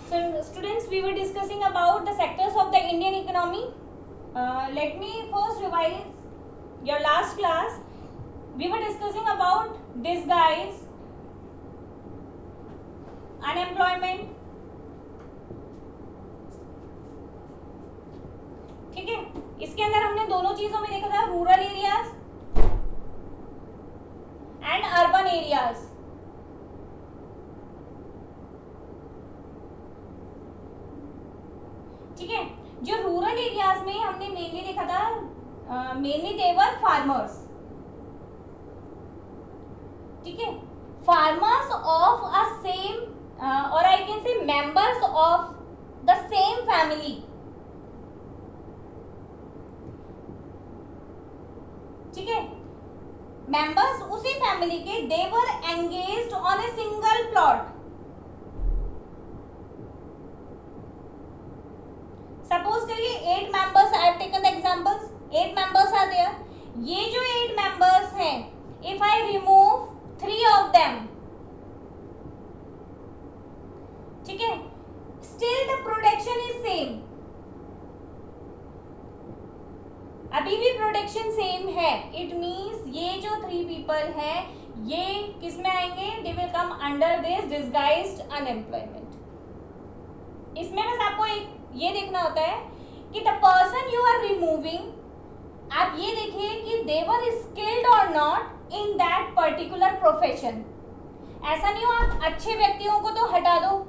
So students, we were discussing about the sectors of the Indian economy. Let me first revise your last class. We were discussing about this guys, unemployment. ठीक है, इसके अंदर हमने दोनों चीजों में देखा था, rural areas and urban areas. ठीक है, जो रूरल एरियाज में हमने मेनली देखा था, मेनली देवर फार्मर्स. ठीक है, फार्मर्स ऑफ अ सेम और I can say members of the same family. ठीक है, मेंबर्स उसी फैमिली के, they were engaged on a single plot. Suppose करिए 8 members, I have taken the examples, 8 members are there. ये जो 8 members हैं, if I remove 3 of them, ठीक है, still the production is same. अभी भी प्रोडक्शन सेम है. इट मींस ये जो 3 पीपल हैं, ये किस में आएंगे? They will come under this disguised unemployment. इसमें बस आपको एक ये देखना होता है कि the person you are removing, आप ये देखिए कि दे वर स्किल्ड और not in that particular profession. ऐसा नहीं हो आप अच्छे व्यक्तियों को तो हटा दो,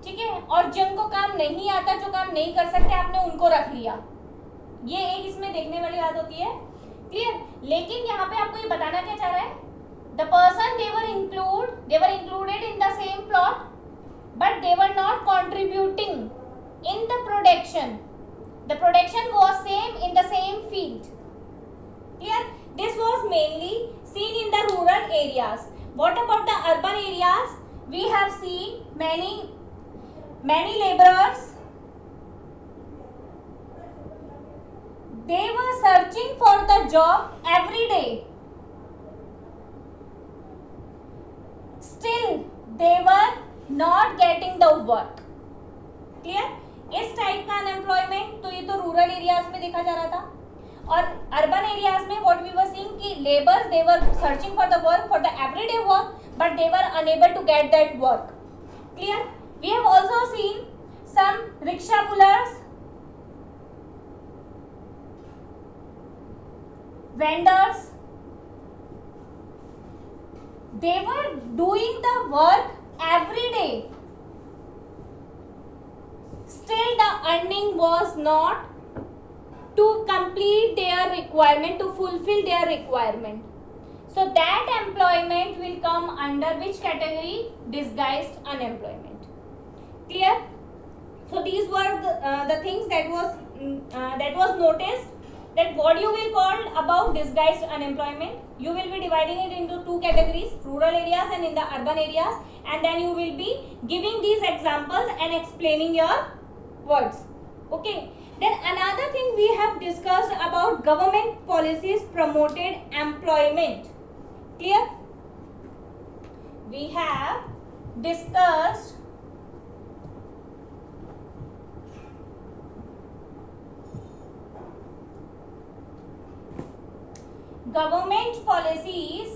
ठीक है, और जिनको काम नहीं आता, जो काम नहीं कर सकते, आपने उनको रख लिया. ये एक इसमें देखने वाली बात होती है. क्लियर? लेकिन यहाँ पे आपको ये बताना क्या चाह रहा है? The person they were included in the same plot but they were not contributing in the production. The production was same in the same field. Clear? This was mainly seen in the rural areas. What about the urban areas? We have seen many laborers. They were searching for the job every day. Still they were not getting the work. Clear? इस type का unemployment तो ये तो rural areas में देखा जा रहा था. और अर्बन एरियाज में व्हाट वी वर सीइंग कि labours they were searching for the work, for the everyday work, but they were unable to get that work. Clear? We have also seen some rickshaw pullers, vendors. They were doing the work every day. Still the earning was not to complete their requirement, to fulfill their requirement. So that employment will come under which category? Disguised unemployment. Clear? So these were the things that was noticed, that what you will call about disguised unemployment. You will be dividing it into 2 categories, rural areas and in the urban areas, and then you will be giving these examples and explaining your words. Okay, then another thing we have discussed about government policies promoted employment. Clear? We have discussed government policies.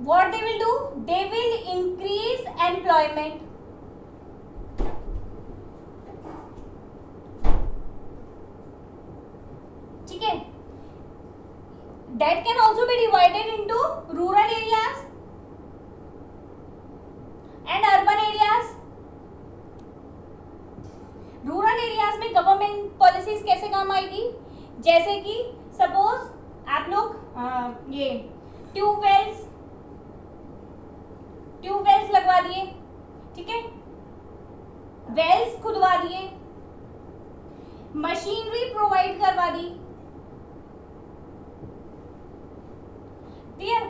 What they will do? They will increase employment. ठीक है? That can also be divided into rural areas and urban areas. Rural areas में government policies कैसे काम आएगी? जैसे कि suppose आप लोग ये ट्यूबवेल्स लगवा दिए, ठीक है, वेल्स खुदवा दिए, मशीनरी प्रोवाइड करवा दी. क्लियर?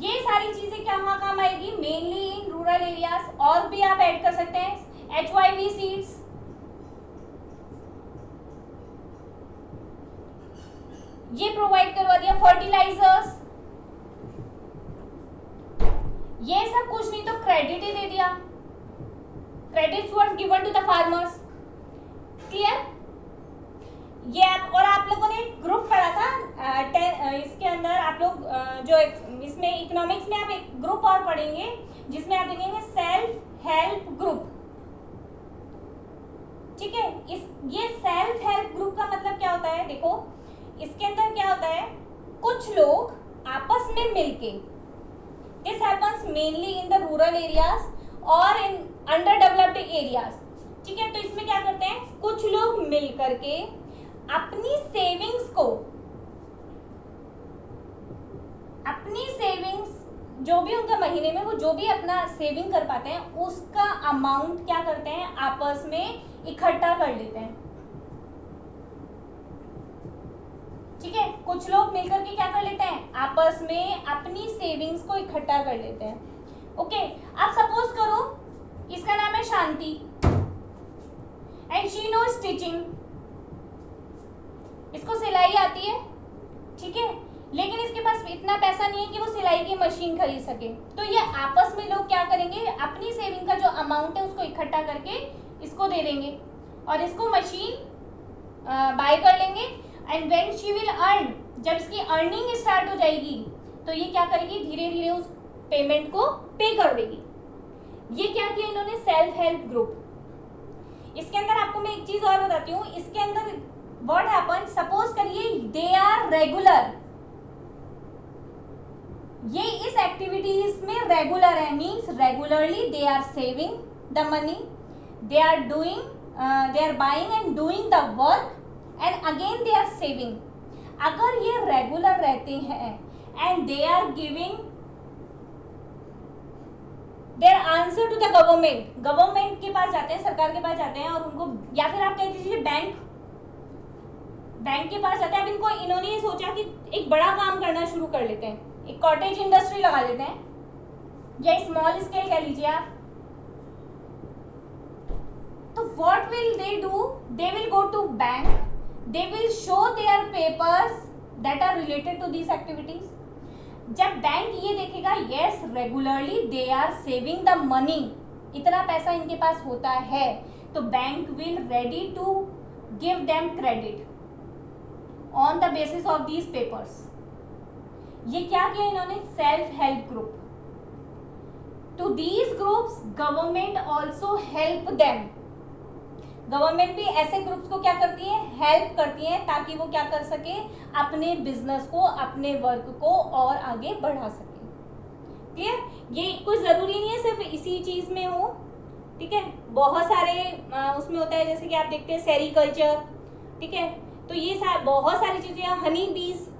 ये सारी चीजें क्या काम आएगी? Mainly in rural areas. और भी आप ऐड कर सकते हैं, HYV सीड्स, ये प्रोवाइड करवा दिया, फर्टिलाइजर्स. ये सब कुछ नहीं तो क्रेडिट ही दे दिया, credit was given to the farmers. Clear? ये आप लोगों ने ग्रुप पढ़ा था इसके अंदर आप लोग जो इसमें इकोनॉमिक्स में आप एक ग्रुप और पढ़ेंगे जिसमें आप देखेंगे सेल्फ हेल्प ग्रुप। ठीक है, ये सेल्फ हेल्प ग्रुप का मतलब क्या होता है? देखो इसके अंदर क्या होता है, कुछ लोग आपस में मिलके, this happens mainly in the rural areas और इन अंडर डेवलप्ड एरियाज। ठीक है, तो इसमें क्या करते हैं, कुछ लोग मिल करके अपनी सेविंग्स जो भी उनका महीने में वो जो भी अपना सेविंग कर पाते हैं उसका अमाउंट क्या करते हैं, आपस में इकट्ठा कर लेते हैं। ठीक है, कुछ लोग मिलकर के क्या कर लेते हैं, आपस में अपनी सेविंग्स को इकट्ठा कर लेते हैं। ओके, आप सपोज करो इसका नाम है शांति एंड शी नो स्टिचिंग, इसको सिलाई आती है। ठीक है, लेकिन इसके पास इतना पैसा नहीं है कि वो सिलाई की मशीन खरीद सके, तो ये आपस में लोग क्या करेंगे, अपनी सेविंग का जो अमाउंट है उसको इकट्ठा करके इसको दे देंगे और इसको मशीन बाय कर लेंगे। And when she will earn, जब इसकी अर्निंग स्टार्ट हो जाएगी तो ये क्या करेगी, धीरे धीरे उस पेमेंट को पे कर देगी। ये क्या किया इन्होंने, सेल्फ हेल्प ग्रुप। इसके अंदर आपको मैं एक चीज और बताती हूँ, इसके अंदर व्हाट हैपन, सपोज करिए दे आर रेगुलर, ये इस एक्टिविटीज में रेगुलर है, means regularly they are saving the money, they are doing, they are buying and doing the work and again they are saving. अगर ये रेगुलर रहते हैं and they are giving their answer to the government, government के पास जाते हैं, सरकार के पास जाते हैं और उनको, या फिर आप कह दीजिए बैंक के पास जाते हैं। अब इनको, इन्होंने ये सोचा कि एक बड़ा काम करना शुरू कर लेते हैं, एक कॉटेज इंडस्ट्री लगा लेते हैं या स्मॉल स्केल कह लीजिए आप। तो what will they do, they will go to bank, they will show their papers that are related to this activities. जब बैंक ये देखेगा yes regularly they are saving the money, इतना पैसा इनके पास होता है, तो bank will ready to give them credit on the basis of these papers. ये क्या किया इन्होंने, self help group. To these groups government also help them, government भी ऐसे ग्रुप्स को क्या करती है, हेल्प करती है, ताकि वो क्या कर सके, अपने बिजनेस को, अपने वर्क को और आगे बढ़ा सके। क्लियर? ये कोई जरूरी नहीं है सिर्फ इसी चीज में हो, ठीक है, बहुत सारे उसमें होता है, जैसे कि आप देखते हैं सेरिकल्चर, ठीक है, तो ये बहुत सारी चीजें,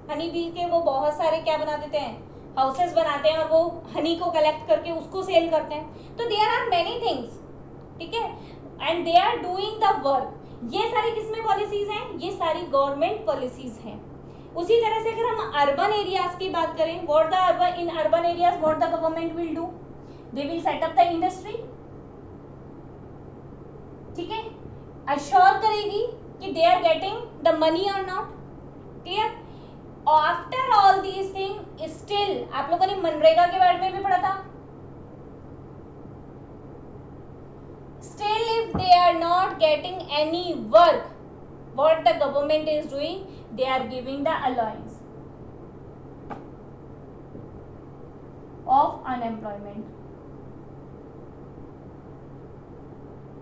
हनी बी के वो बहुत सारे क्या बना देते हैं, हाउसेस बनाते हैं और वो हनी को कलेक्ट करके उसको सेल करते हैं। तो देयर आर मेनी थिंग्स, ठीक है, and they are doing the work. ये सारी किसमें पॉलिसीज हैं, ये सारी गवर्नमेंट पॉलिसीज हैं। उसी तरह से अगर हम अर्बन एरियाज की बात करें, what the in urban areas what the government will do, they will set up the industry, ठीक है, अश्योर करेगी कि they are getting the money और not. Clear? After all these thing still, आप लोगों ने मनरेगा के बारे में भी पढ़ा था, still if they are not getting any work, what the government is doing, they are giving the allowance of unemployment।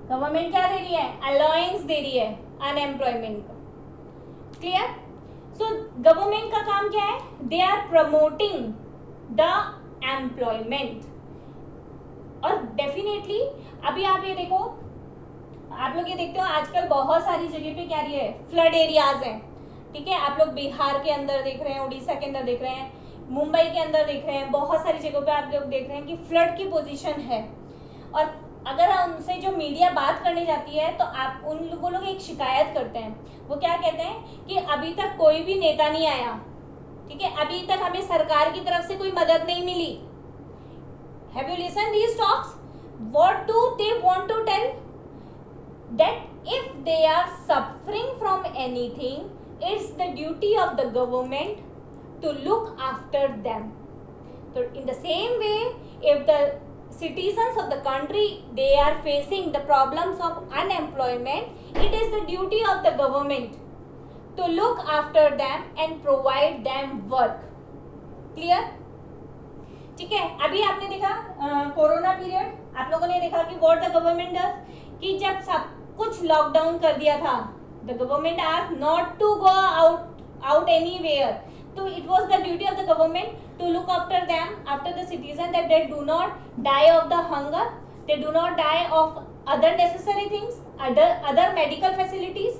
Government क्या दे रही है, अलाउंस दे रही है अनएम्प्लॉयमेंट का। क्लियर? सो गवर्नमेंट का काम क्या है, they are promoting the employment. और डेफिनेटली अभी आप ये देखो, आप लोग ये देखते हो आजकल बहुत सारी जगह पे क्या है, फ्लड एरियाज हैं, ठीक है, आप लोग बिहार के अंदर देख रहे हैं, उड़ीसा के अंदर देख रहे हैं, मुंबई के अंदर देख रहे हैं, बहुत सारी जगहों पे आप लोग देख रहे हैं कि फ्लड की पोजीशन है। और अगर उनसे जो मीडिया बात करने जाती है तो आप उन लोगों लोग एक शिकायत करते हैं, वो क्या कहते हैं कि अभी तक कोई भी नेता नहीं आया, ठीक है, अभी तक हमें सरकार की तरफ से कोई मदद नहीं मिली। Have you listened these talks? What do they want to tell? That if they are suffering from anything, it's the duty of the government to look after them. So in the same way, if the citizens of the country they are facing the problems of unemployment, it is the duty of the government to look after them and provide them work. Clear? ठीक है. अभी आपने देखा corona period, आप लोगों ने देखा कि व्हाट द गवर्नमेंट डज, कि जब सब कुछ लॉकडाउन कर दिया था, the government asked not to go out anywhere, तो it was the duty of the government to look after them, after the citizen, that they do not die of the hunger, they do not die of other necessary things, other medical facilities.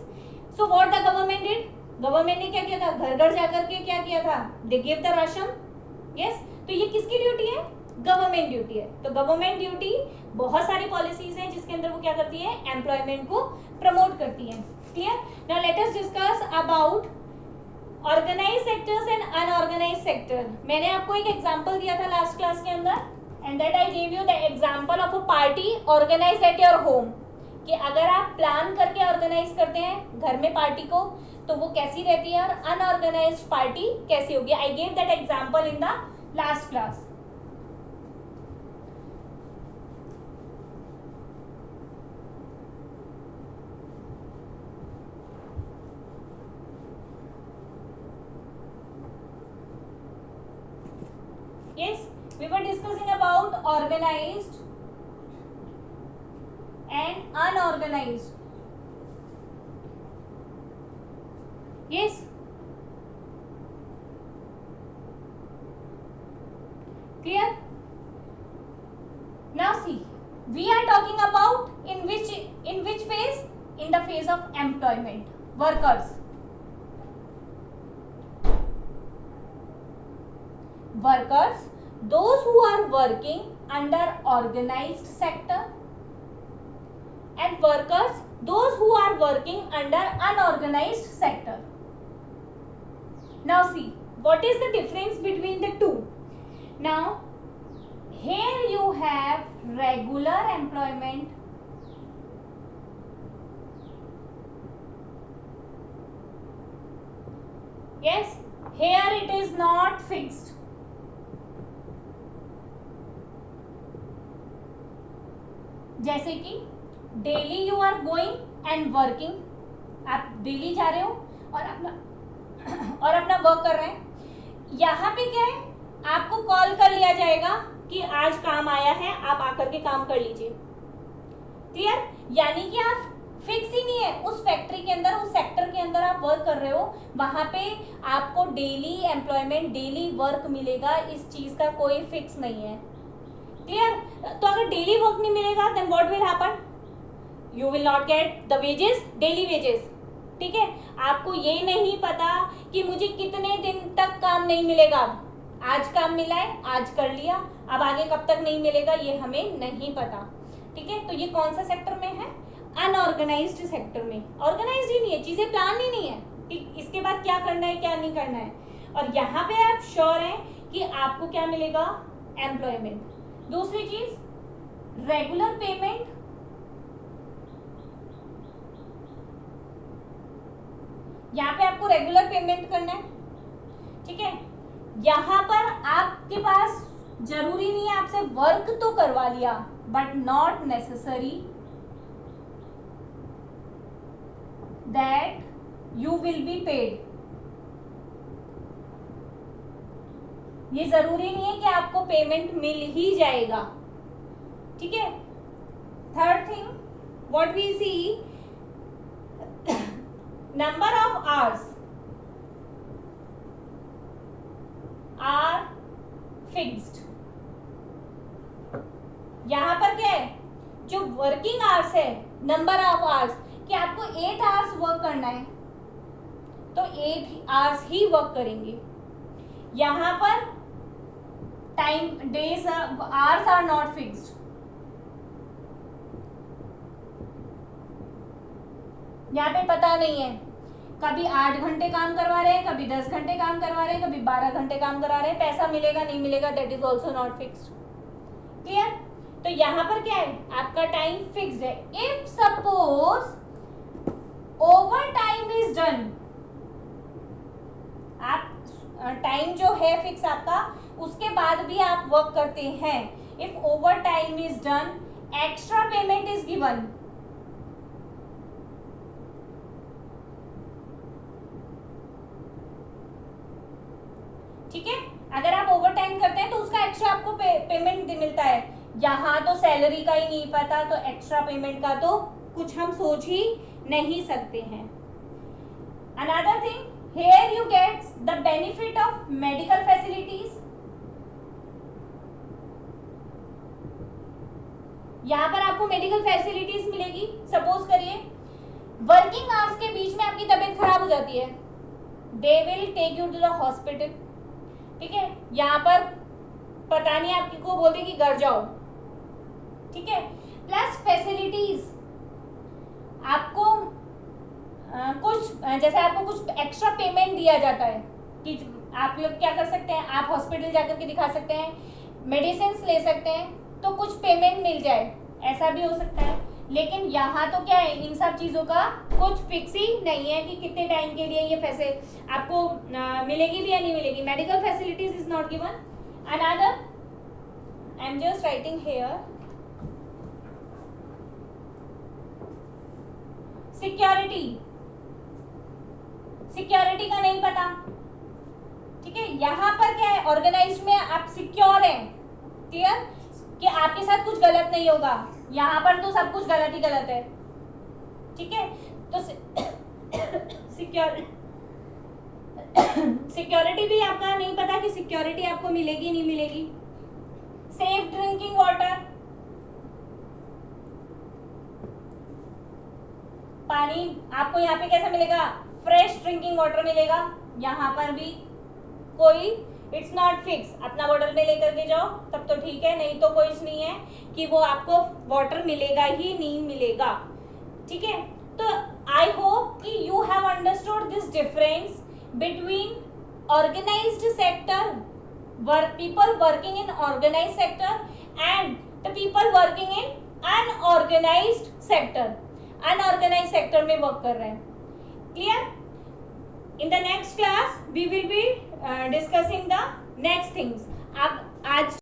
So what the government did? Government ने क्या किया था? घर घर जाकर के क्या किया था? They give the ration. Yes. तो ये किसकी ड्यूटी है? गवर्नमेंट ड्यूटी है. तो गवर्नमेंट ड्यूटी बहुत सारी पॉलिसीज हैं जिसके अंदर वो क्या करती है? एम्प्लॉयमेंट को प्रमोट करती है. Clear? Now let us discuss about organise sectors and unorganise sector. मैंने आपको एक एग्जांपल दिया था लास्ट क्लास के अंदर, and that I give you the example of a party organised at your home, कि अगर आप प्लान करके ऑर्गेनाइज करते हैं घर में पार्टी को तो वो कैसी रहती है, और अनऑर्गेनाइज्ड पार्टी कैसी होगी. I give that example in the last class. Yes, we were discussing about organized and unorganized. Yes. Clear? Now see, we are talking about in which phase? In the phase of employment, workers. Workers, those who are working under organized sector, and workers, those who are working under unorganized sector. Now see, what is the difference between the two? Now here you have regular employment, yes, here it is not fixed. जैसे कि daily you are going and working, आप daily जा रहे हो और अपना work कर रहे हैं. यहाँ पे क्या है, आपको कॉल कर लिया जाएगा कि आज काम आया है, आप आकर के काम कर लीजिए. क्लियर? यानी कि आप फिक्स ही नहीं है उस फैक्ट्री के अंदर, उस सेक्टर के अंदर आप वर्क कर रहे हो, वहां पे आपको डेली एम्प्लॉयमेंट, डेली वर्क मिलेगा. इस चीज का कोई फिक्स नहीं है. क्लियर? तो अगर डेली वर्क नहीं मिलेगा then what will happen? You will not get the wages, daily wages. ठीक है, आपको ये नहीं पता कि मुझे कितने दिन तक काम नहीं मिलेगा. आज काम मिला है, आज कर लिया, अब आगे कब तक नहीं मिलेगा ये हमें नहीं पता. ठीक है, तो ये कौन सा सेक्टर में है? अनऑर्गेनाइज्ड सेक्टर में. ऑर्गेनाइज्ड ही नहीं है, चीजें प्लान ही नहीं है कि इसके बाद क्या करना है क्या नहीं करना है. और यहाँ पे आप श्योर हैं कि आपको क्या मिलेगा? एम्प्लॉयमेंट. दूसरी चीज, रेगुलर पेमेंट. यहाँ पे आपको रेगुलर पेमेंट करना है. ठीक है, यहाँ पर आपके पास जरूरी नहीं है, आपसे वर्क तो करवा लिया but not necessary that you will be paid. ये जरूरी नहीं है कि आपको पेमेंट मिल ही जाएगा. ठीक है. Third thing what we see, number of hours are fixed. यहां पर क्या है, जो वर्किंग आवर्स है, नंबर ऑफ आवर्स, कि आपको 8 आवर्स वर्क करना है तो 8 आवर्स ही वर्क करेंगे. यहां पर time, days, hours are not fixed. यहाँ पे पता नहीं है, कभी 8 घंटे काम करवा रहे हैं, कभी 10 घंटे काम करवा रहे हैं, कभी 12 घंटे काम करवा रहे हैं. पैसा मिलेगा नहीं मिलेगा that is also not fixed. Clear? तो यहाँ पर क्या है, आपका टाइम फिक्स्ड है. If suppose over time is done, आप टाइम जो है फिक्स आपका, उसके बाद भी आप वर्क करते हैं, if overtime is done, extra payment is given. ठीक है, अगर आप ओवरटाइम करते हैं तो उसका एक्स्ट्रा आपको पेमेंट मिलता है। यहाँ तो सैलरी का ही नहीं पता, तो एक्स्ट्रा पेमेंट का तो कुछ हम सोच ही नहीं सकते हैं। Another thing, here you get the benefit of medical facilities. यहाँ पर आपको मेडिकल फैसिलिटीज मिलेगी। सपोज करिए वर्किंग आवर्स के बीच में आपकी तबीयत खराब हो जाती है, they will take you to the hospital. ठीक है, यहाँ पर पता नहीं आपकी को बोलते कि घर जाओ। ठीक है, प्लस फैसिलिटीज आपको कुछ जैसे आपको कुछ एक्स्ट्रा पेमेंट दिया जाता है कि आप लोग क्या कर सकते हैं, आप हॉस्पिटल जाकर के दिखा सकते हैं, मेडिसिन ले सकते हैं, तो कुछ पेमेंट मिल जाए, ऐसा भी हो सकता है। लेकिन यहाँ तो क्या है, इन सब चीज़ों का कुछ फिक्स ही नहीं है कि कितने टाइम के लिए ये पैसे आपको मिलेगी भी या नहीं मिलेगी। Medical facilities is not given. Another, I am just writing here, security. Security का नहीं पता। ठीक है, यहाँ पर क्या है, ऑर्गेनाइज्ड में आप सिक्योर हैं, क्लियर, कि आपके साथ कुछ गलत नहीं होगा। यहाँ पर तो सब कुछ गलत ही गलत है। ठीक है, तो सिक्योरिटी भी आपका नहीं पता कि सिक्योरिटी आपको मिलेगी नहीं मिलेगी। सेफ ड्रिंकिंग वाटर, पानी आपको यहाँ पे कैसा मिलेगा, फ्रेश ड्रिंकिंग वाटर मिलेगा। यहाँ पर भी कोई इट्स नॉट फिक्स, अपना बॉटल में लेकर के जाओ तब तो ठीक है, नहीं तो कोई नहीं है कि वो आपको वाटर मिलेगा ही नहीं मिलेगा। ठीक है, तो आई होप कि you have understood this difference between organised sector, people working in organised sector and the people working in unorganised sector. Unorganised sector में वर्क कर रहे हैं। Clear? In the next class we will be discussing the next things. आप आज